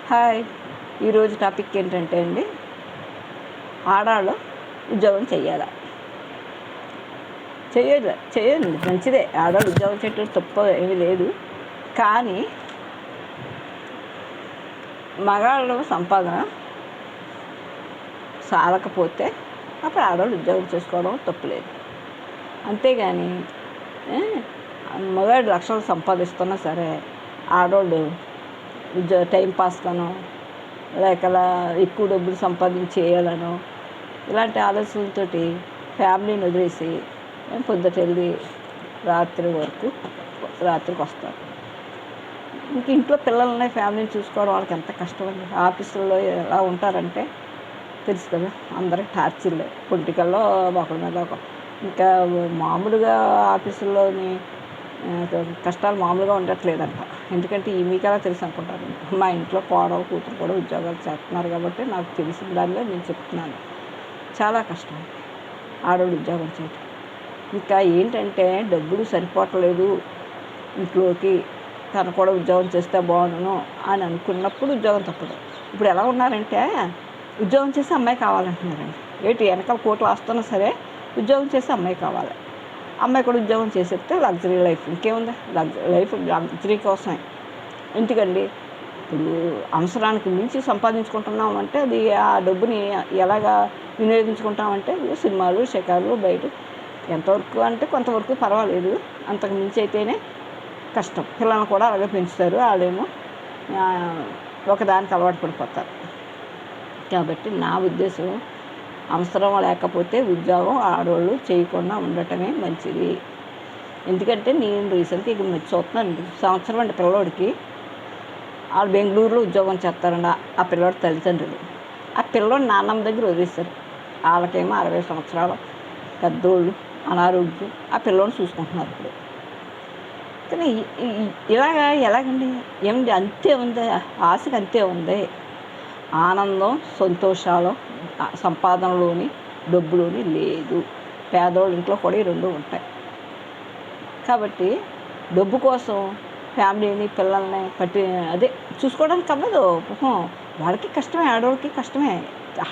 Hi. ఈరోజు topic ఏంటంటే అండి, ఆడవాళ్ళు ఉద్యోగం చెయ్యాలా? చేయండి, మంచిదే. ఆడవాళ్ళు ఉద్యోగం చేయటం తప్ప ఏమీ లేదు. కానీ మగాళ్ళు సంపాదన సాలకపోతే అప్పుడు ఆడవాళ్ళు ఉద్యోగం చేసుకోవడం తప్పులేదు. అంతేగాని మగాడు లక్షలు సంపాదిస్తున్నా సరే ఆడవాళ్ళు టైంపాస్గానో లేక ఎక్కువ డబ్బులు సంపాదించేయాలనో ఇలాంటి ఆలోచనలతో ఫ్యామిలీని వదిలేసి పొద్దుటెళ్ళి రాత్రికి వస్తారు. ఇంక ఇంట్లో పిల్లల్ని ఫ్యామిలీని చూసుకోవడం వాళ్ళకి ఎంత కష్టమండి. ఆఫీసుల్లో ఎలా ఉంటారంటే తెలుసు కదా, అందరూ టార్చర్లే. పొలిటికల్లో ఒకరి మీద ఒక ఇంకా మామూలుగా ఆఫీసుల్లోని కష్టాలు మామూలుగా ఉండట్లేదంట. ఎందుకంటే మీకలా తెలుసు అనుకుంటారు. మా ఇంట్లో కోడలు కూతురు కూడా ఉద్యోగాలు చేస్తున్నారు కాబట్టి నాకు తెలిసిన దానిలో నేను చెప్తున్నాను. చాలా కష్టం ఆడవాళ్ళు ఉద్యోగం చేయటం. ఇంకా ఏంటంటే డబ్బులు సరిపోవట్లేదు ఇంట్లోకి, తను కూడా ఉద్యోగం చేస్తే బాగుండును అని అనుకున్నప్పుడు ఉద్యోగం తప్పదు. ఇప్పుడు ఎలా ఉన్నారంటే ఉద్యోగం చేసే అమ్మాయి కావాలంటున్నారండి. వెనకాల కోట్లు వస్తున్నా సరే ఉద్యోగం చేసే అమ్మాయి కావాలి. అమ్మాయి కూడా ఉద్యోగం చేసేస్తే లగ్జరీ లైఫ్. ఇంకేముంది, లగ్జరీ కోసమే. ఎందుకండి, ఇప్పుడు అవసరానికి మించి సంపాదించుకుంటున్నామంటే అది ఆ డబ్బుని ఎలాగా వినియోగించుకుంటామంటే సినిమాలు షికారులు బయట ఎంతవరకు అంటే కొంతవరకు పర్వాలేదు, అంతకు మించి అయితేనే కష్టం. పిల్లల్ని కూడా అలాగే పెంచుతారు, వాళ్ళేమో ఒకదానికి అలవాటు పడిపోతారు. కాబట్టి నా ఉద్దేశం, అవసరం లేకపోతే ఉద్యోగం ఆడవాళ్ళు చేయకుండా ఉండటమే మంచిది. ఎందుకంటే నేను రీసెంట్గా ఇక చూస్తున్నాను, సంవత్సరం అండి పిల్లవాడికి. వాళ్ళు బెంగళూరులో ఉద్యోగం చేస్తారండి ఆ పిల్లవాడి తల్లిదండ్రులు. ఆ పిల్లవాడు నాన్నమ్మ దగ్గర వదిలేస్తారు. వాళ్ళకేమో 60 సంవత్సరాలు పెద్దోళ్ళు, అనారోగ్యం. ఆ పిల్లవాడిని చూసుకుంటున్నారు ఇప్పుడు. కానీ ఎలాగండి, ఏమండి, అంతే ఉంది, ఆశకి అంతే ఉంది. ఆనందం సంతోషాలు సంపాదనలోని డబ్బులోని లేదు. పేదవాళ్ళ ఇంట్లో కూడా ఈ రెండు ఉంటాయి. కాబట్టి డబ్బు కోసం ఫ్యామిలీని పిల్లల్ని చూసుకోవడానికి అవ్వదు. వాళ్ళకి కష్టమే, ఆడవాళ్ళకి కష్టమే.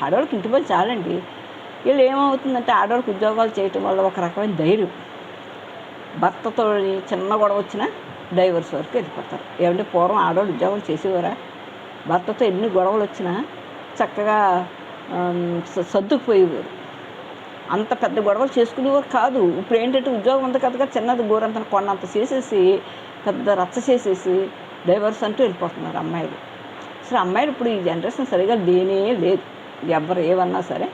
ఆడవాళ్ళకి ఇంటి పని చాలండి. వీళ్ళు ఏమవుతుందంటే ఆడవాళ్ళకి ఉద్యోగాలు చేయటం వల్ల ఒక రకమైన ధైర్యం. భర్తతో చిన్న గొడవ వచ్చినా డైవర్స్ వరకు వెళ్ళిపోతారు. ఏమంటే పూర్వం ఆడవాళ్ళు ఉద్యోగం చేసేవారా? భర్తతో ఎన్ని గొడవలు వచ్చినా చక్కగా సర్దుకుపోయేవారు. అంత పెద్ద గొడవలు చేసుకునేవారు కాదు. ఇప్పుడు ఏంటంటే ఉద్యోగం ఉంది కదా, చిన్నది గోరంత కొన్నంత చేసేసి పెద్ద రచ్చ చేసేసి డైవర్స్ అంటూ వెళ్ళిపోతున్నారు అమ్మాయిలు. అసలు అమ్మాయిలు ఇప్పుడు ఈ జనరేషన్ సరిగా లేనే లేదు. ఎవరు ఏమన్నా సరే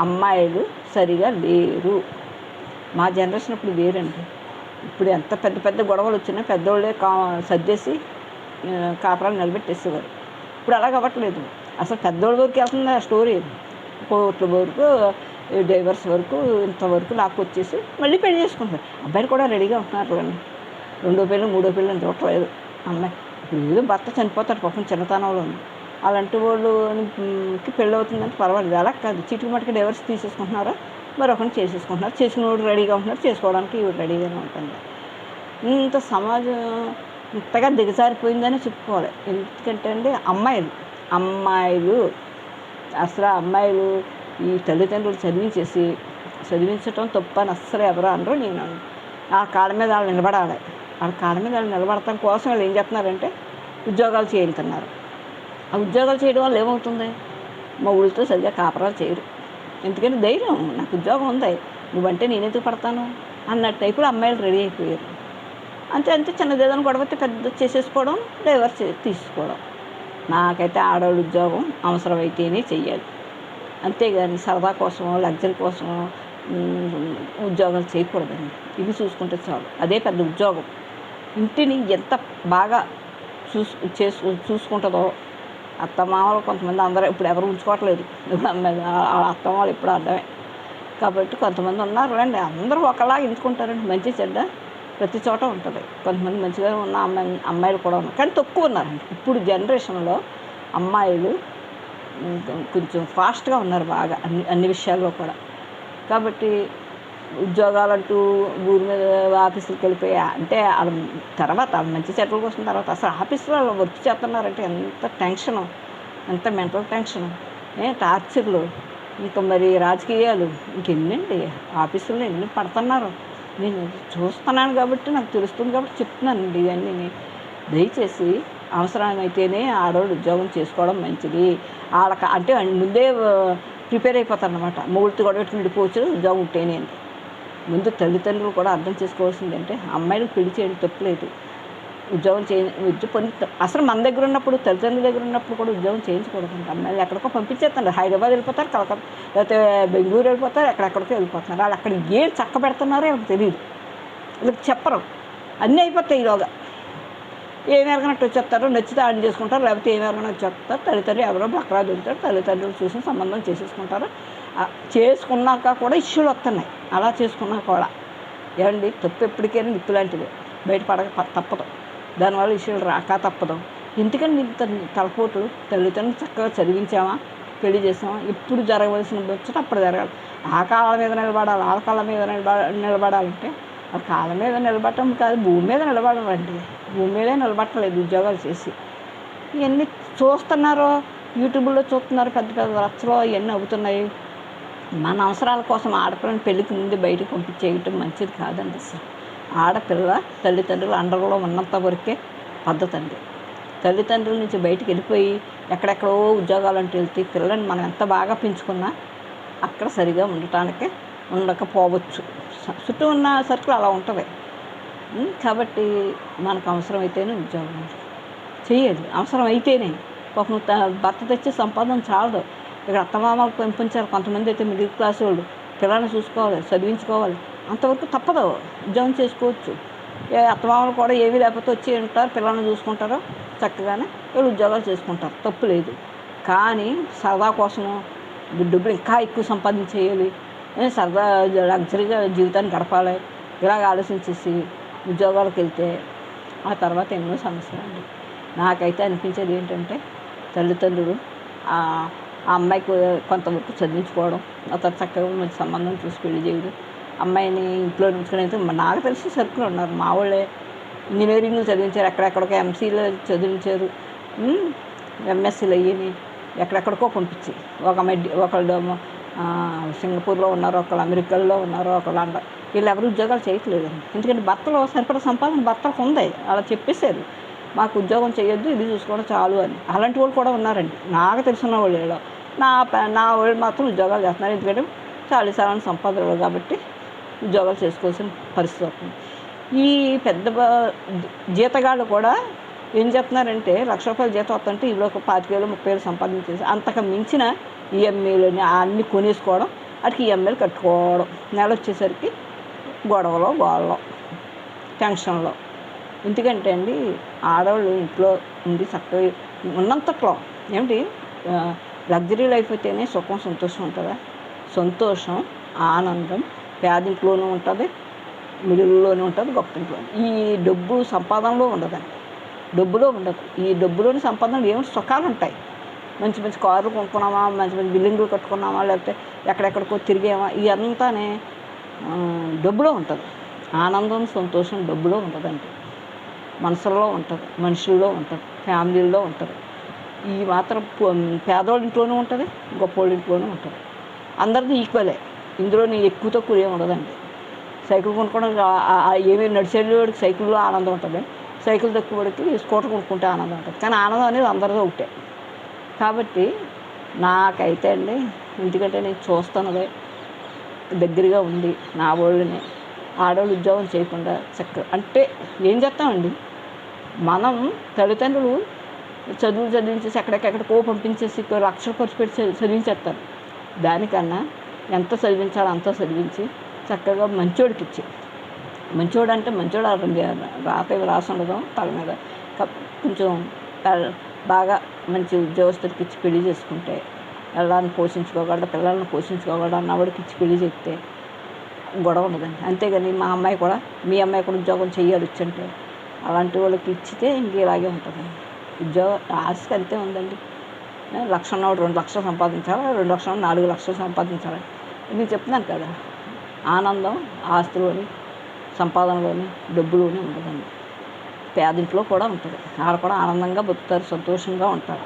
అమ్మాయిలు సరిగా లేరు. మా జనరేషన్ ఇప్పుడు వేరండి. ఇప్పుడు ఎంత పెద్ద పెద్ద గొడవలు వచ్చినా పెద్దోళ్ళే సర్దేసి కాపురాలు నిలబెట్టేసేవారు. ఇప్పుడు అలాగ అవ్వట్లేదు. అసలు పెద్దోళ్ళ వరకు వెళ్తుంది ఆ స్టోరీ. కోట్ల వరకు, డైవర్స్ వరకు, ఇంతవరకు లాక్కొచ్చేసి మళ్ళీ పెళ్లి చేసుకుంటారు. అబ్బాయిలు కూడా రెడీగా ఉంటున్నారు అండి. 2వ పెళ్ళి 3వ పెళ్ళి అని చూడట్లేదు అమ్మాయి. ఇప్పుడు ఏదో భర్త చనిపోతాడు పాపం చిన్నతనంలో, అలాంటి వాళ్ళకి పెళ్ళి అవుతుందంటే పర్వాలేదు. అలా కాదు, చీటికి మటుకు డైవర్స్ తీసేసుకుంటున్నారా, మరొకరిని చేసేసుకుంటున్నారు. చేసుకునేవాడు రెడీగా ఉంటున్నారు, చేసుకోవడానికి ఇవి రెడీగానే ఉంటుంది. ఇంత సమాజం ఇంతగా దిగజారిపోయిందని చెప్పుకోవాలి. ఎందుకంటే అండి అమ్మాయిలు అసలు అమ్మాయిలు ఈ తల్లిదండ్రులు చదివించటం తప్ప అని అస్సలు ఎవరు అనరు. నేను ఆ కాళ్ళ మీద వాళ్ళు నిలబడాలి. వాళ్ళ కాళ్ళ మీద వాళ్ళు నిలబడటం కోసం వాళ్ళు ఏం చేస్తున్నారంటే ఉద్యోగాలు చేయుతున్నారు. ఆ ఉద్యోగాలు చేయడం వల్ల ఏమవుతుంది, మా ఊళ్ళతో సరిగ్గా కాపరాలు చేయరు. ఎందుకంటే ధైర్యం, నాకు ఉద్యోగం ఉంది, నువ్వంటే నేనెందుకు పడతాను అన్నట్టు ఇప్పుడు అమ్మాయిలు రెడీ అయిపోయారు. అంతే చిన్నదేదైనా గొడవతే పెద్ద చేసేసుకోవడం, డైవర్స్ తీసుకోవడం. నాకైతే ఆడవాళ్ళ ఉద్యోగం అవసరమైతేనే చెయ్యాలి. అంతేగాని సరదా కోసమో లగ్జరీ కోసమో ఉద్యోగాలు చేయకూడదండి. ఇవి చూసుకుంటే చాలు, అదే పెద్ద ఉద్యోగం. ఇంటిని ఎంత బాగా చూసుకుంటుందో అత్తమామలు కొంతమంది, అందరూ ఇప్పుడు ఎవరు ఉంచుకోవట్లేదు. అత్తమామలు ఇప్పుడు అర్థమే. కాబట్టి కొంతమంది ఉన్నారు రండి, అందరూ ఒకలాగా ఎంచుకుంటారండి. మంచి చెడ్డ ప్రతి చోట ఉంటుంది. కొంతమంది మంచిగా ఉన్న అమ్మాయిలు కూడా ఉన్నారు, కానీ తక్కువ ఉన్నారండి. ఇప్పుడు జనరేషన్లో అమ్మాయిలు కొంచెం ఫాస్ట్గా ఉన్నారు బాగా అన్ని విషయాల్లో కూడా. కాబట్టి ఉద్యోగాలంటూ ఊరి మీద ఆఫీసులకు వెళ్ళిపోయా అంటే తర్వాత మంచి చెట్ల కోసం తర్వాత అసలు ఆఫీసులో వర్క్ చేస్తున్నారంటే ఎంత టెన్షను. ఎంత మెంటల్ టెన్షన్, టార్చర్లు, ఇంకా మరి రాజకీయాలు, ఇంకెన్నండి ఆఫీసుల్లో ఎన్ని పడుతున్నారు. నేను చూస్తున్నాను కాబట్టి నాకు తెలుస్తుంది కాబట్టి చెప్తున్నానండి ఇవన్నీ. దయచేసి అవసరమైతేనే ఆడవాళ్ళు ఉద్యోగం చేసుకోవడం మంచిది. వాళ్ళకి అంటే ముందే ప్రిపేర్ అయిపోతారనమాట. మొగుడితో గొడవ పెట్టుకుని విడిపోవచ్చు ఉద్యోగం ఉంటేనే అని. ముందు తల్లిదండ్రులు కూడా అర్థం చేసుకోవాల్సింది అంటే అమ్మాయిలకు పెళ్లి చేయడం తప్పులేదు. ఉద్యోగం పని అసలు మన దగ్గర ఉన్నప్పుడు, తల్లిదండ్రుల దగ్గర ఉన్నప్పుడు కూడా ఉద్యోగం చేయించకూడదండి. అమ్మాయిలు ఎక్కడికో పంపించేస్తున్నారు. హైదరాబాద్ వెళ్ళిపోతారు, కలకత్తా లేకపోతే బెంగళూరు వెళ్ళిపోతారు, ఎక్కడెక్కడికో వెళ్ళిపోతున్నారు. వాళ్ళు అక్కడ ఏం చక్క పెడుతున్నారో వాళ్ళకి తెలియదు, వీళ్ళకి చెప్పరు. అన్నీ అయిపోతాయి ఈలోగా. ఏమి ఎరగనట్టు వచ్చేస్తారు, నచ్చితే ఆడిని చేసుకుంటారు, లేకపోతే ఏమి ఎరగనట్టు వచ్చేస్తారు. తల్లిదండ్రులు ఎవరో బక్రా దొరుకుతారు, తల్లిదండ్రులు చూసిన సంబంధం చేసేసుకుంటారు. చేసుకున్నాక కూడా ఇష్యూలు వస్తున్నాయి. అలా చేసుకున్నా కూడా ఏమండి తప్పు ఎప్పటికైనా నిప్పు లాంటిది, బయటపడక తప్పదు. దానివల్ల ఇష్యూలు రాక తప్పదు. ఎందుకంటే ఇంత తలపోటు. తల్లిదండ్రులు చక్కగా చదివించామా, పెళ్లి చేసామా, ఎప్పుడు జరగవలసిన వచ్చి అప్పుడు జరగాలి. ఆ కాళ్ళ మీద నిలబడాలి, ఆ కాళ్ళ మీద నిలబడాలంటే ఆ కాళ్ళ మీద నిలబడటం కాదు, భూమి మీద నిలబడాలండి. భూమి మీదే నిలబట్టలేదు ఉద్యోగాలు చేసి. ఇవన్నీ చూస్తున్నారు, యూట్యూబ్లో చూస్తున్నారు, పెద్ద పెద్ద రచ్చలో ఇవన్నీ అవుతున్నాయి. మన అవసరాల కోసం ఆడపిల్లని పెళ్ళికి ముందు బయటకు పంపించేయటం మంచిది కాదండి. అసలు ఆడపిల్ల తల్లిదండ్రులు అండర్లో ఉన్నంత వరకే పద్ధతి అండి. తల్లిదండ్రుల నుంచి బయటికి వెళ్ళిపోయి ఎక్కడెక్కడో ఉద్యోగాలు అంటూ వెళ్తే పిల్లని మనం ఎంత బాగా పెంచుకున్నా అక్కడ సరిగా ఉండకపోవచ్చు. చుట్టూ ఉన్న సర్కిల్ అలా ఉంటుంది. కాబట్టి మనకు అవసరమైతేనే ఉద్యోగం చెయ్యాలి. అవసరం అయితేనే. పాపం భర్త తెచ్చే సంపాదన చాలదు. ఇక్కడ అత్తమామలు పెంపించారు. కొంతమంది అయితే మిడిల్ క్లాస్ వాళ్ళు పిల్లల్ని చూసుకోవాలి, చదివించుకోవాలి. అంతవరకు తప్పదు, ఉద్యోగం చేసుకోవచ్చు. అత్తమామలు కూడా ఏమీ లేకపోతే వచ్చి ఉంటారు, పిల్లల్ని చూసుకుంటారు, చక్కగానే వీళ్ళు ఉద్యోగాలు చేసుకుంటారు, తప్పు లేదు. కానీ సరదా కోసము డబ్బులు ఇంకా ఎక్కువ సంపాదించేయాలి, సరదా లగ్జరీగా జీవితాన్ని గడపాలి, ఇలాగ ఆలోచించేసి ఉద్యోగాలకు వెళ్తే ఆ తర్వాత ఎన్నో సమస్యలు అండి. నాకైతే అనిపించేది ఏంటంటే తల్లిదండ్రులు ఆ అమ్మాయికి కొంతవరకు చదివించుకోవడం, అతను చక్కగా మంచి సంబంధం చూసి పెళ్లి చేయడం, అమ్మాయిని ఇంట్లో ఉంచుకుని అయితే నాకు తెలిసి సరుకులు ఉన్నారు. మా వాళ్ళే ఇంజనీరింగ్లు చదివించారు, ఎక్కడెక్కడికో ఎంసీలు చదివించారు, ఎంఎస్సీలు అయ్యి ఎక్కడెక్కడికో పంపించి ఒకళ్ళు సింగపూర్లో ఉన్నారు, ఒకళ్ళు అమెరికాలో ఉన్నారు, ఒకళ్ళు వీళ్ళు ఎవరు ఉద్యోగాలు చేయట్లేదండి. ఎందుకంటే భర్తలో సరిపడా సంపాదన భర్తలకు ఉంది, అలా చెప్పేశారు. మాకు ఉద్యోగం చేయొద్దు, ఇది చూసుకోవడం చాలు అని. అలాంటి వాళ్ళు కూడా ఉన్నారండి నాకు తెలిసిన వాళ్ళు. నా వాళ్ళు మాత్రం ఉద్యోగాలు చేస్తున్నారు. ఎందుకంటే చాలీసాలని సంపాదనలు కాబట్టి ఉద్యోగాలు చేసుకోవాల్సిన పరిస్థితి వస్తుంది. ఈ పెద్ద జీతగాళ్ళు కూడా ఏం చేస్తున్నారంటే ₹1,00,000 జీతం వస్తుంటే వీళ్ళు ఒక 25,000 30,000 సంపాదించేసి అంతకు మించిన ఈఎంఐలని అన్నీ కొనేసుకోవడం, అటుకి ఈఎంఐలు కట్టుకోవడం, నెల వచ్చేసరికి గొడవలో గోళ్ళలో టెన్షన్లో. ఎందుకంటే అండి ఆడవాళ్ళు ఇంట్లో ఉండి చక్కగా ఉన్నంతట్లో ఏమిటి లగ్జరీ లైఫ్ అయితేనే సుఖం సంతోషం ఉంటుందా? సంతోషం ఆనందం పేదింట్లోనూ ఉంటుంది, మిడిల్లోనే ఉంటుంది, గొప్పింట్లో. ఈ డబ్బు సంపాదనలో ఉండదండి, డబ్బులో ఉండదు. ఈ డబ్బులోని సంపాదనలు ఏమిటి సుఖాలు ఉంటాయి. మంచి మంచి కార్లు కొనుక్కున్నామా, మంచి మంచి బిల్డింగ్లు కట్టుకున్నామా, లేకపోతే ఎక్కడెక్కడికో తిరిగామా, ఇదంతానే డబ్బులో ఉంటుంది. ఆనందం సంతోషం డబ్బులో ఉండదండి, మనసుల్లో ఉంటుంది, మనుషుల్లో ఉంటుంది, ఫ్యామిలీల్లో ఉంటుంది. ఈ మాత్రం పేదోళ్ళ ఇంట్లోనూ ఉంటుంది, గొప్పోళ్ళ ఇంట్లోనూ ఉంటుంది. అందరిది ఈక్వలే, ఇందులోని ఎక్కువ తక్కువ ఏమి ఉండదండి. సైకిల్ కొనుక్కోవడం ఏమీ నడిచేవాడికి సైకిల్లో ఆనందం ఉంటుంది, సైకిల్ తక్కువ వాడికి స్కూటర్ కొనుక్కుంటే ఆనందం ఉంటుంది. కానీ ఆనందం అనేది అందరిదో ఒకటే. కాబట్టి నాకైతే అండి, ఎందుకంటే నేను చూస్తున్నదే దగ్గరగా ఉంది, నా వాళ్ళని ఆడవాళ్ళు ఉద్యోగం చేయకుండా చక్కగా అంటే ఏం చేస్తామండి, మనం తల్లిదండ్రులు చదివించేసి ఎక్కడికెక్కడికో పంపించేసి లక్షలు ఖర్చు పెట్టి చదివించేస్తారు. దానికన్నా ఎంత చదివించాలో అంతా చదివించి చక్కగా మంచోడికి ఇచ్చి, మంచోడు అంటే మంచోడు రాత రాసి ఉండడం తల మీద కొంచెం బాగా మంచి ఉద్యోగస్తుడికి ఇచ్చి పెళ్లి చేసుకుంటే పిల్లల్ని పోషించుకోగలడు, పిల్లల్ని పోషించుకోగలడు అన్నవాడికి ఇచ్చి పెళ్లి చేస్తే గొడవ ఉండదండి. అంతేగాని మా అమ్మాయి కూడా మీ అమ్మాయి కూడా ఉద్యోగం చేయాలి అంటే అలాంటి వాళ్ళకి ఇచ్చితే ఇంక ఇలాగే ఉంటుందండి. ఉద్యోగం ఆశకి అంతే ఉందండి. 1,00,000 ఉన్నవాడు 2,00,000 సంపాదించాలి, 2,00,000 4,00,000 సంపాదించాలి. నేను చెప్తున్నాను కదా, ఆనందం ఆస్తిలోని సంపాదనలోని డబ్బులోని ఉండదండి. పేదింట్లో కూడా ఉంటుంది, వాళ్ళు కూడా ఆనందంగా బతుకుతారు, సంతోషంగా ఉంటారు.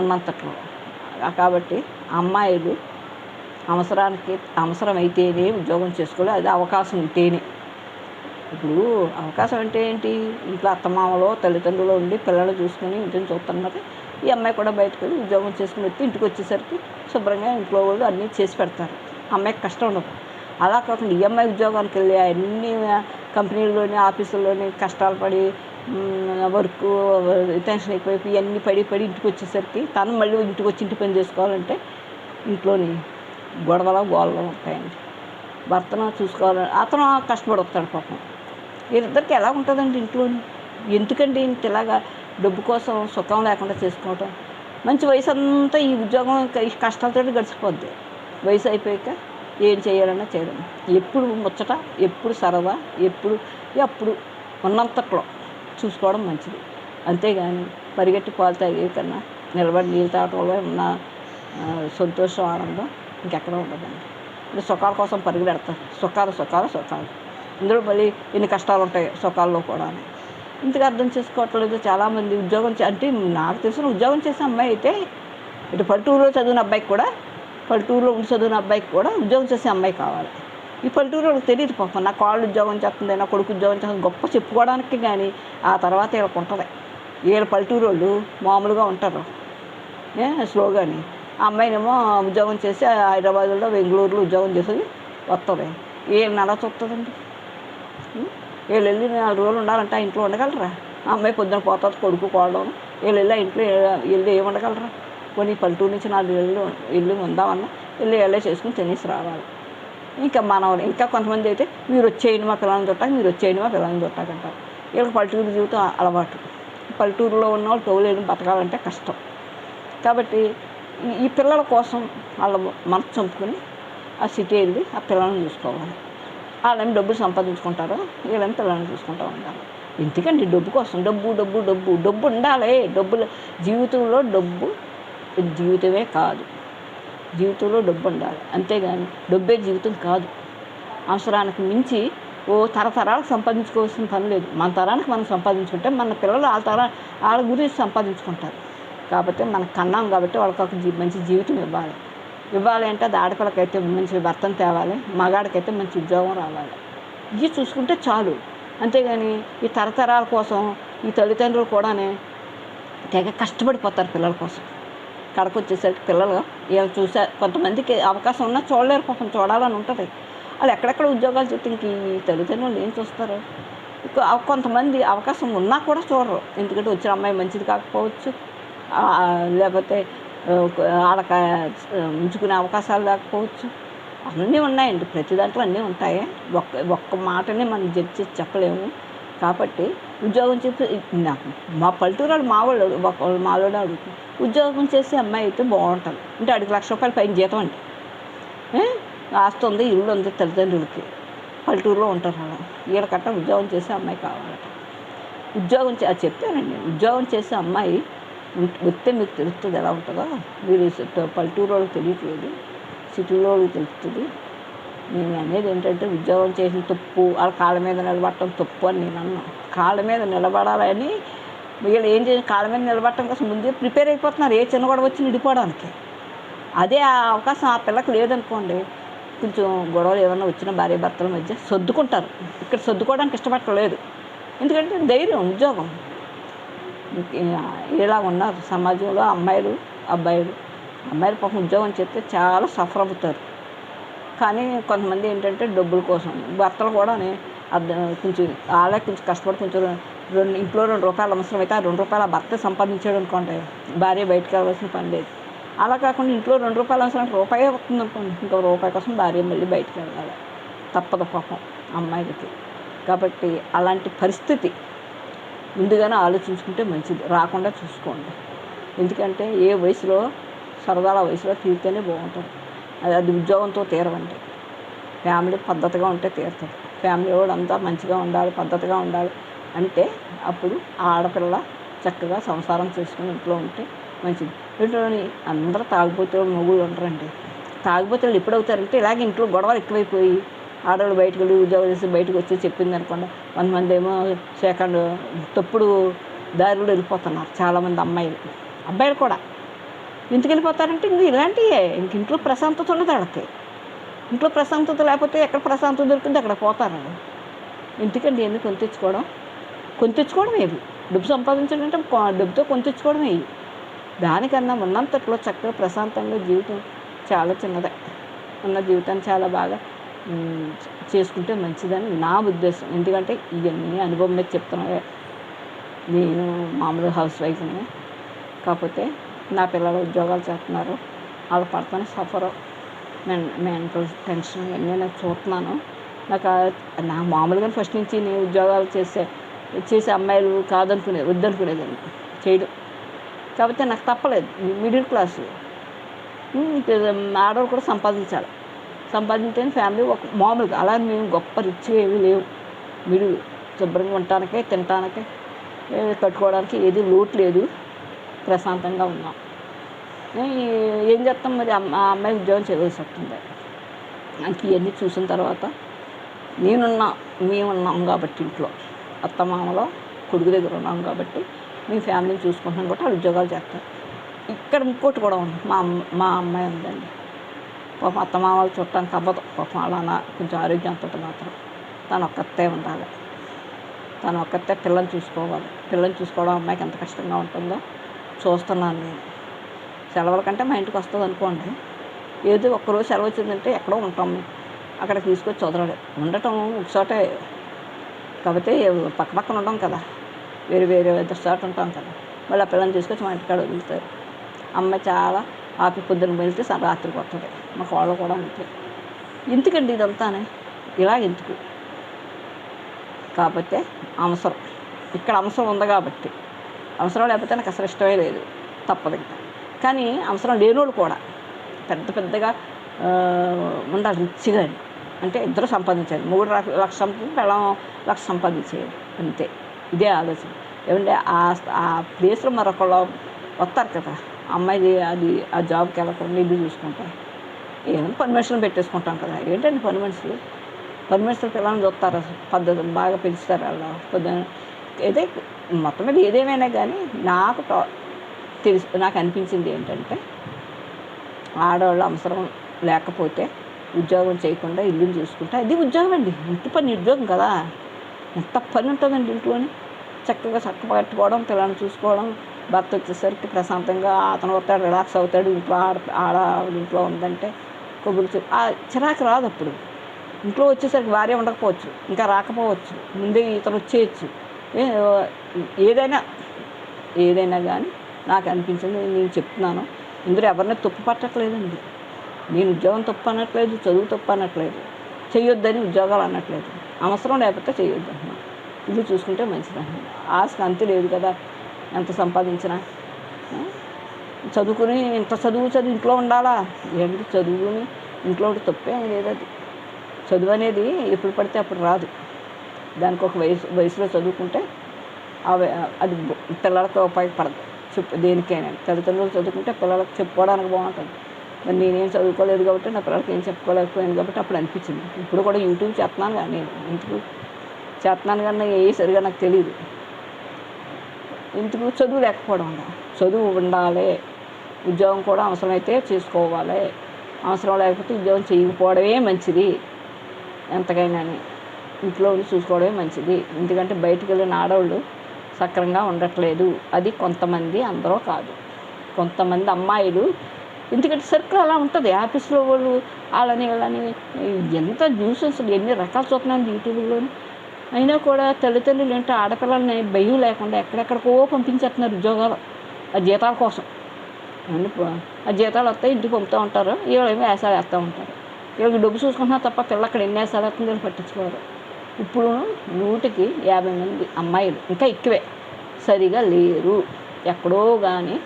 ఉన్నంతట్లో. కాబట్టి అమ్మాయిలు అవసరమైతేనే ఉద్యోగం చేసుకోవాలి, అది అవకాశం ఉంటేనే. ఇప్పుడు అవకాశం అంటే ఏంటి, ఇంట్లో అత్తమామలో తల్లిదండ్రులు ఉండి పిల్లలు చూసుకొని ఇంటిని చూస్తున్నది. ఈ అమ్మాయి కూడా బయటకు వెళ్ళి ఉద్యోగం చేసుకుని వచ్చి ఇంటికి వచ్చేసరికి శుభ్రంగా ఇంట్లో వాళ్ళు అన్నీ చేసి పెడతారు, అమ్మాయికి కష్టం ఉండదు. అలా కాకుండా ఈ అమ్మాయి ఉద్యోగానికి వెళ్ళి అన్ని కంపెనీల్లోని ఆఫీసుల్లోని కష్టాలు పడి వర్క్ టెన్షన్ ఎక్కువైపోయి ఇవన్నీ పడి ఇంటికి వచ్చేసరికి తను మళ్ళీ ఇంటికి వచ్చి ఇంటి పని చేసుకోవాలంటే ఇంట్లోని గొడవలు ఉంటాయండి. భర్తను చూసుకోవాలని అతను కష్టపడి వస్తాడు పాపం. వీరిద్దరికి ఎలా ఉంటుందండి ఇంట్లోని? ఎందుకండి ఇంత ఇలాగా డబ్బు కోసం సుఖం లేకుండా చేసుకోవటం? మంచి వయసు అంతా ఈ ఉద్యోగం ఈ కష్టాలతో గడిచిపోద్ది. వయసు అయిపోయాక ఏం చేయాలన్నా చేయడం, ఎప్పుడు ముచ్చట, ఎప్పుడు సరదా, ఎప్పుడు ఉన్నంతట్లో చూసుకోవడం మంచిది. అంతేగాని పరిగెట్టి పాలు తాగే కన్నా నిలబడి నీళ్ళు తాగటంలో ఉన్న సంతోషం, ఆనందం ఇంకెక్కడ ఉండదండి. ఇప్పుడు సుఖాల కోసం పరిగెడతారు, సుఖాలు. ఇందులో మళ్ళీ ఎన్ని కష్టాలు ఉంటాయి సుఖాల్లో కూడా. ఇంతగా అర్థం చేసుకోవట్లేదు చాలామంది. ఉద్యోగం అంటే నాకు తెలిసిన ఉద్యోగం చేసే అమ్మాయి అయితే ఇటు పల్లెటూరులో చదివిన అబ్బాయికి కూడా, పల్లెటూరులో ఉండి చదివిన అబ్బాయికి కూడా ఉద్యోగం చేసే అమ్మాయి కావాలి. ఈ పల్లెటూరులో తెలియదు పాపం, నా కాళ్ళు ఉద్యోగం చేస్తుంది, నా కొడుకు ఉద్యోగం చేస్తుంది గొప్ప చెప్పుకోవడానికి. కానీ ఆ తర్వాత వీళ్ళకి ఉంటుంది. వీళ్ళ పల్లెటూరు వాళ్ళు మామూలుగా ఉంటారు స్లోగాని. ఆ అమ్మాయినేమో ఉద్యోగం చేసి హైదరాబాద్లో బెంగళూరులో ఉద్యోగం చేసేది వస్తుంది. ఏం నెల చూస్తుందండి? వీళ్ళు వెళ్ళి 4 రోజులు ఉండాలంటే ఆ ఇంట్లో ఉండగలరా? ఆ అమ్మాయి పొద్దున పోతుంది, కొడుకు కోవడం, వీళ్ళు వెళ్ళి ఆ ఇంట్లో వెళ్ళి ఏమి ఉండగలరా? కొన్ని పల్లెటూరు నుంచి 4 ఇల్లు ఉందామన్నా వెళ్ళే చేసుకుని తినేసి రావాలి. ఇంకా కొంతమంది అయితే మీరు వచ్చేయండి మా పిల్లల్ని చుట్టాకంటారు. వీళ్ళకి పల్లెటూరు జీవితం అలవాటు. పల్లెటూరులో ఉన్న వాళ్ళు తోలేని బతకాలంటే కష్టం. కాబట్టి ఈ పిల్లల కోసం వాళ్ళ మనసు చంపుకొని ఆ సిటీ వెళ్ళి ఆ పిల్లల్ని చూసుకోవాలి. వాళ్ళేమి డబ్బులు సంపాదించుకుంటారో, వీళ్ళని పిల్లల్ని చూసుకుంటూ ఉండాలి. ఎందుకండి డబ్బు కోసం డబ్బు ఉండాలి. జీవితంలో డబ్బు జీవితమే కాదు, జీవితంలో డబ్బు ఉండాలి. అంతేగాని డబ్బే జీవితం కాదు. అవసరానికి మించి తరతరాలకు సంపాదించుకోవాల్సిన పని లేదు. మన తరానికి మనం సంపాదించుకుంటే మన పిల్లలు వాళ్ళ గురించి సంపాదించుకుంటారు. కాబట్టి మనకు కన్నాం కాబట్టి వాళ్ళకి ఒక మంచి జీవితం ఇవ్వాలి అంటే అది ఆడపిల్లకైతే మంచి భర్తను తేవాలి, మగాడికైతే మంచి ఉద్యోగం రావాలి. ఇవి చూసుకుంటే చాలు. అంతేగాని ఈ తరతరాల కోసం ఈ తల్లిదండ్రులు కూడా తెగ కష్టపడిపోతారు పిల్లల కోసం. కడకు వచ్చేసరికి పిల్లలు వీళ్ళు చూసే కొంతమందికి అవకాశం ఉన్నా చూడలేరు పాపం, చూడాలని ఉంటుంది. వాళ్ళు ఎక్కడెక్కడ ఉద్యోగాలు చేస్తే ఇంక ఈ తల్లిదండ్రులు ఏం చూస్తారు? కొంతమంది అవకాశం ఉన్నా కూడా చూడరు. ఎందుకంటే వచ్చిన అమ్మాయి మంచిది కాకపోవచ్చు, లేకపోతే వాళ్ళకి ఉంచుకునే అవకాశాలు లేకపోవచ్చు. అన్నీ ఉన్నాయండి, ప్రతి దాంట్లో అన్నీ ఉంటాయి. ఒక్క మాటనే మనం జడ్జి చెప్పలేము. కాబట్టి ఉద్యోగం చేసి మా పల్లెటూరు మాలోనే అడుగుతుంది, ఉద్యోగం చేసే అమ్మాయి అయితే బాగుంటుంది అంటే అడిగి ₹1,00,000 పైన జీతం అండి. ఆస్తి ఉంది, ఇల్లు ఉంది తల్లిదండ్రులకి, పల్లెటూరులో ఉంటారు. అలా వీళ్ళకట్ట ఉద్యోగం చేసే అమ్మాయి కావాలట. అది చెప్తానండి, ఉద్యోగం చేసే అమ్మాయి వస్తే మీకు తెలుస్తుంది ఎలా ఉంటుందో. మీరు పల్లెటూరు వాళ్ళకి తెలియట్లేదు, సిటీలో వాళ్ళకి తెలుస్తుంది. నేను అనేది ఏంటంటే ఉద్యోగం చేసిన తప్పు, వాళ్ళ కాళ్ళ మీద నిలబడటం తప్పు అని నేను అన్నాను. కాళ్ళ మీద నిలబడాలని వీళ్ళు ఏం చేసి కాళ్ళ మీద నిలబడటం కోసం ముందే ప్రిపేర్ అయిపోతున్నారు, ఏ చిన్న గొడవ వచ్చి విడిపోవడానికి. అదే ఆ అవకాశం ఆ పిల్లకి లేదనుకోండి, కొంచెం గొడవలు ఏమైనా వచ్చిన భార్య భర్తల మధ్య సర్దుకుంటారు. ఇక్కడ సర్దుకోవడానికి ఇష్టపడలేదు, ఎందుకంటే ధైర్యం ఉద్యోగం. ఇలా ఉన్నారు సమాజంలో అమ్మాయిలు అబ్బాయిలు. అమ్మాయిలు పాపం ఉద్యోగం చేస్తే చాలా సఫర్ అవుతారు. కానీ కొంతమంది ఏంటంటే డబ్బుల కోసం భర్తలు కూడా కొంచెం వాళ్ళే కొంచెం కష్టపడి కొంచెం ఇంట్లో ₹2 అవసరం అయితే ఆ ₹2 భర్త సంపాదించాడు అనుకోండి, భార్య బయటకు వెళ్ళవలసిన పని లేదు. అలా కాకుండా ఇంట్లో ₹2 అవసరం రూపాయే వస్తుంది అనుకోండి, ఇంకో రూపాయి కోసం భార్య మళ్ళీ బయటకు వెళ్ళాలి, తప్పదు పాపం అమ్మాయిలకి. కాబట్టి అలాంటి పరిస్థితి ముందుగానే ఆలోచించుకుంటే మంచిది, రాకుండా చూసుకోండి. ఎందుకంటే ఏ వయసులో సరదాల వయసులో తీరితేనే బాగుంటుంది. అది ఉద్యోగంతో తీరవండి. ఫ్యామిలీ పద్ధతిగా ఉంటే తీరుతుంది. ఫ్యామిలీ కూడా అంతా మంచిగా ఉండాలి, పద్ధతిగా ఉండాలి అంటే అప్పుడు ఆడపిల్ల చక్కగా సంసారం చేసుకుని ఇంట్లో ఉంటే మంచిది. ఇంట్లోని అందరూ తాగుబోతులు మొగుళ్ళు ఉంటారండి. తాగుబోతులు ఎప్పుడు అవుతారంటే ఇలాగే ఇంట్లో గొడవలు ఎక్కువైపోయి ఆడవాళ్ళు బయటకు వెళ్ళి ఉద్యోగం చేసి బయటకు వచ్చి చెప్పింది అనుకోండి, కొంతమంది ఏమో తప్పుడు దారిలో వెళ్ళిపోతున్నారు చాలామంది అబ్బాయిలు కూడా. ఎందుకు వెళ్ళిపోతారంటే ఇంక ఇలాంటివే. ఇంక ఇంట్లో ప్రశాంతత ఉండదు వాళ్ళకి. ఇంట్లో ప్రశాంతత లేకపోతే ఎక్కడ ప్రశాంతత దొరికింది అక్కడ పోతారు. ఎందుకండి ఎందుకు కొని తెచ్చుకోవడం ఏది డబ్బు సంపాదించాలంటే డబ్బుతో కొని తెచ్చుకోవడం ఏవి. దానికన్నా ఉన్నంతట్లో చక్కగా ప్రశాంతంగా జీవితం చాలా చిన్నదే. ఉన్న జీవితాన్ని చాలా బాగా చేసుకుంటే మంచిదని నా ఉద్దేశం. ఎందుకంటే ఇవన్నీ అనుభవం మీద చెప్తున్నావే. నేను మామూలుగా హౌస్ వైఫ్ని, కాకపోతే నా పిల్లలు ఉద్యోగాలు చేస్తున్నారు, వాళ్ళు పడుతున్న సఫర్, మెంటల్ టెన్షన్ ఇవన్నీ నాకు చూస్తున్నాను. నా మామూలుగా ఫస్ట్ నుంచి నేను ఉద్యోగాలు చేసే అమ్మాయిలు వద్దనుకునేదాన్ని చేయడం. కాకపోతే నాకు తప్పలేదు. మిడిల్ క్లాసు ఆడవాళ్ళు కూడా సంపాదించని ఫ్యామిలీ ఒక మామూలుగా. అలా మేము గొప్ప రిచ్గా ఏమీ లేవు. మిడిల్ శుభ్రంగా ఉండటానికే, తినటానికే, కట్టుకోవడానికి ఏది లోటు లేదు. ప్రశాంతంగా ఉన్నాం. ఏం చేస్తాం మరి, ఆ అమ్మాయి ఉద్యోగం చేయవలసి వస్తుంది. నాకు ఇవన్నీ చూసిన తర్వాత మేమున్నాం కాబట్టి ఇంట్లో అత్తమామలో కొడుకు దగ్గర ఉన్నాం కాబట్టి మీ ఫ్యామిలీని చూసుకుంటున్నాం కాబట్టి వాళ్ళు ఉద్యోగాలు చేస్తారు. ఇక్కడ ఇంకోటి కూడా ఉంది. మా అమ్మాయి ఉందండి, పాపం అత్తమామలు చుట్టానికి అవ్వదు. పాపం అలా కొంచెం ఆరోగ్యంతో మాత్రం తను ఒక్కతే ఉండాలి. తను ఒక్కతే పిల్లల్ని చూసుకోవడం అమ్మాయికి ఎంత కష్టంగా ఉంటుందో చూస్తున్నాను నేను. సెలవుల కంటే మా ఇంటికి వస్తుంది అనుకోండి, ఏదో ఒక్కరోజు సెలవు వచ్చిందంటే ఎక్కడో ఉంటాం మేము. అక్కడ తీసుకొచ్చి ఉండటం ఒకచోటే, కాకపోతే పక్కన ఉండం కదా, వేరే చోట ఉంటాం కదా. మళ్ళీ ఆ పిల్లల్ని తీసుకొచ్చి మా ఇంటికాడ వదులుతారు. అమ్మాయి చాలా పొద్దున్న వెళ్తే రాత్రికి వస్తుంది. మా కోళ్ళు కూడా అంతే. ఎందుకండి ఇదంతానే ఎందుకు? కాకపోతే అవసరం, ఇక్కడ అవసరం ఉంది కాబట్టి. అవసరం లేకపోతే నాకు అసలు ఇష్టమే లేదు, తప్పదు ఇంకా. కానీ అవసరం లేనోళ్ళు కూడా పెద్దగా ఉండాలి రిచ్గా. అంటే ఇద్దరు సంపాదించాలి. 3 లక్షలు సంపాదించి పెళ్ళం 1,00,000 సంపాదించేయాలి అంతే. ఇదే ఆలోచన. ఏమంటే ఆ ప్లేస్లో మరొకళ్ళు వస్తారు కదా, అమ్మాయి ఆ జాబ్కి వెళ్ళకుండా ఇల్లు చూసుకుంటాం. ఏమైనా పని మనుషులను పెట్టేసుకుంటాం కదా. ఏంటండి పని మనుషులు పిల్లల్ని చూస్తారు, పద్ధతి బాగా పెంచుతారు వాళ్ళు. పొద్దున్న మొత్తం మీద ఏదేమైనా కానీ నాకు అనిపించింది ఏంటంటే, ఆడవాళ్ళు అవసరం లేకపోతే ఉద్యోగం చేయకుండా ఇల్లుని చూసుకుంటే అది ఉద్యోగం అండి. ఇంటి పని ఉద్యోగం కదా. ఎంత పని ఉంటుందండి ఇంట్లోని. చక్కగా కట్టుకోవడం, పిల్లల్ని చూసుకోవడం, భర్త వచ్చేసరికి ప్రశాంతంగా అతను వస్తాడు, రిలాక్స్ అవుతాడు. ఇంట్లో ఇంట్లో ఉందంటే కబుర్లు చిరాకు రాదు. అప్పుడు ఇంట్లో వచ్చేసరికి భార్య ఉండకపోవచ్చు, ఇంకా రాకపోవచ్చు, ముందే ఇతను వచ్చేయచ్చు. ఏదైనా కానీ నాకు అనిపించింది నేను చెప్తున్నాను. ఇందులో ఎవరిని తప్పు పట్టట్లేదండి. నేను ఉద్యోగం తప్పు అనట్లేదు, చదువు తప్పు అనట్లేదు, చేయొద్దని ఉద్యోగాలు అనట్లేదు. అవసరం లేకపోతే చేయొద్దు అంటున్నాను. ఇల్లు చూసుకుంటే మంచిది అంటున్నాను. ఆశకు అంతే లేదు కదా. ఎంత సంపాదించినా చదువుకుని ఇంత చదువు ఇంట్లో ఉండాలా? ఏంటి చదువుకుని ఇంట్లో ఉంటే తప్పేం లేదు. అది చదువు అనేది ఎప్పుడు పడితే అప్పుడు రాదు. దానికి ఒక వయసులో చదువుకుంటే అది పిల్లలతో ఉపయోగపడదు. దేనికైనా తల్లిదండ్రులు చదువుకుంటే పిల్లలకు చెప్పుకోవడానికి బాగుంటుంది. మరి నేనేం చదువుకోలేదు కాబట్టి నా పిల్లలకి ఏం చెప్పుకోలేకపోయాను కాబట్టి అప్పుడు అనిపించింది. ఇప్పుడు కూడా యూట్యూబ్ చేస్తున్నాను కానీ నేను ఎందుకు చేస్తున్నాను కానీ సరిగా నాకు తెలియదు. ఎందుకు చదువు లేకపోవడం వల్ల. చదువు ఉండాలి, ఉద్యోగం కూడా అవసరమైతే చేసుకోవాలి. అవసరం లేకపోతే ఉద్యోగం చేయకపోవడమే మంచిది. ఎంతకైనా ఇంట్లో ఉండి చూసుకోవడమే మంచిది. ఎందుకంటే బయటికి వెళ్ళిన ఆడవాళ్ళు సక్రంగా ఉండట్లేదు. అది కొంతమంది, అందరూ కాదు. కొంతమంది అమ్మాయిలు, ఎందుకంటే సర్కిల్ అలా ఉంటుంది. ఆఫీస్లో వాళ్ళు వాళ్ళని ఎంత న్యూసెన్స్, ఎన్ని రకాలు చూస్తున్నాను యూట్యూబ్లోని. అయినా కూడా తల్లిదండ్రులు ఏంటో ఆడపిల్లల్ని భయం లేకుండా ఎక్కడెక్కడికో పంపించేస్తున్నారు ఉద్యోగాలు ఆ జీతాల కోసం. ఆ జీతాలు వస్తాయి, ఇంటికి పంపుతూ ఉంటారు. వీళ్ళేమో వేసాలు వేస్తూ ఉంటారు. వీళ్ళకి డబ్బు చూసుకుంటున్నా తప్ప పిల్ల అక్కడ ఎన్ని వేసాలు వేస్తుందని పట్టించుకోరు. ఇప్పుడు 100కి 50 మంది అమ్మాయిలు, ఇంకా ఎక్కువే, సరిగా లేరు. ఎక్కడో కానీ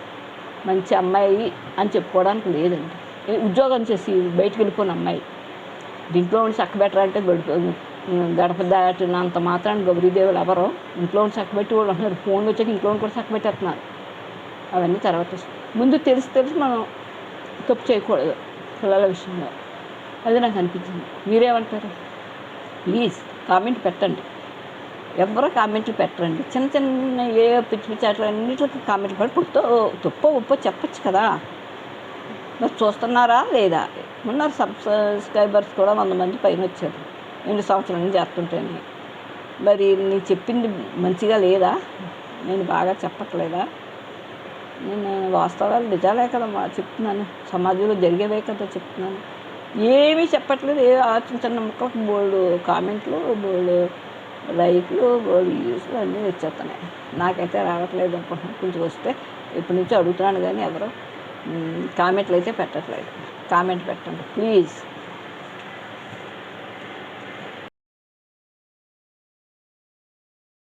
మంచి అమ్మాయి అని చెప్పుకోవడానికి లేదండి. ఉద్యోగం చేసి బయటకు వెళ్ళిపోయిన అమ్మాయి దీంట్లో ఉండి చక్కబెట్టాలంటే గడప దాటినంత మాత్రాన్ని గౌరీదేవులు ఎవరో ఇంట్లో ఉండి చక్కబెట్టి వాళ్ళు అంటున్నారు. ఫోన్లు వచ్చాక ఇంట్లో కూడా చక్కబెట్టేస్తున్నారు. అవన్నీ తర్వాత ముందు తెలిసి మనం తప్పు చేయకూడదు పిల్లల విషయంలో. అది నాకు అనిపించింది. మీరేమంటారు? ప్లీజ్ కామెంట్ పెట్టండి. ఎవరో కామెంట్లు పెట్టరండి. చిన్న పిచ్చి పిచ్చాట్లు అన్నింటికి కామెంట్లు పెట్టి తప్పో ఒప్పో చెప్పచ్చు కదా. మరి చూస్తున్నారా లేదా? ఉన్నారు సబ్స్క్రైబర్స్ కూడా 100 మంది పైన వచ్చారు 2 సంవత్సరాల నుంచి చేస్తుంటేనే. మరి నేను చెప్పింది మంచిగా లేదా? నేను బాగా చెప్పట్లేదా? నేను వాస్తవాలు నిజాలే కదా చెప్తున్నాను, సమాజంలో జరిగేవే కదా చెప్తున్నాను. ఏమీ చెప్పట్లేదు. చిన్న ముక్కలకు బోల్డు కామెంట్లు, బోల్డు లైక్లు, బోల్డు వ్యూస్లు అన్నీ వచ్చేస్తున్నాయి. నాకైతే రావట్లేదు అనుకుంటున్నాను. కొంచెం వస్తే ఇప్పటి నుంచి అడుగుతున్నాను, కానీ ఎవరు కామెంట్లు అయితే పెట్టట్లేదు. కామెంట్ పెట్టండి ప్లీజ్.